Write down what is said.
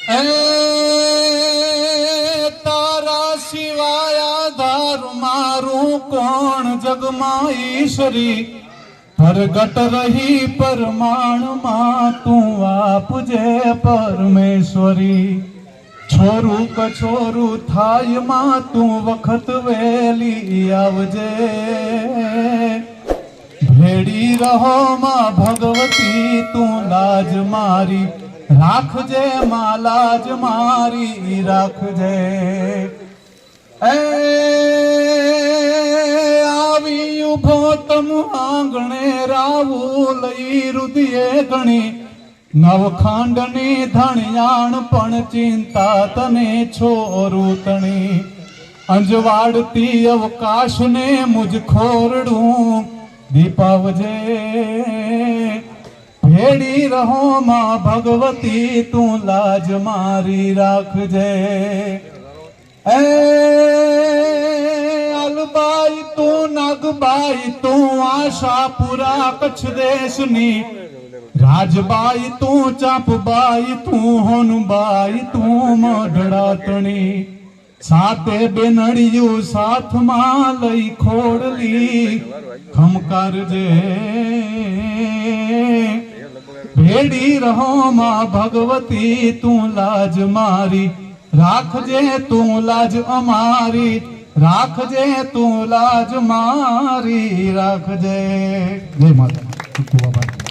એ તારા સિવાય આધાર મારું કોણ જગમાં ઈશ્વરી પ્રગટ રહી પરમાણમાં તું આપજે પરમેશ્વરી છોરું કછોરું થાય માં તું વખત વેલી આવજે ભેડી રહો માં ભગવતી તું લાજ મારી રાખજે માં લાજ મારી રાખજે એ આવી ઉભો તમ આંગણે રાવું લઈ રુદિયે ગણી નવખંડની ધણિયાણ પણ ચિંતા તને છોરું તણી અંજવાડતી અવકાશને મુજ ખોરડું દીપાવજે ભેડી રહો માં ભગવતી તું લાજ મારી રાખજે એ અલબાઈ તું નાગબાઈ તું આશાપુરા કચ્છ દેશની રાજબાઈ તું ચાંપબાઈ તું હોનબાઈ તું મઢડાતણી સાતે બેનડિયું સાથમાં લઈ ખોડલી ખમકારજે ભેડી રહો માં ભગવતી તું લાજ મારી રાખજે તું લાજ અમારી રાખજે તું લાજ મારી રાખજે જય માતા.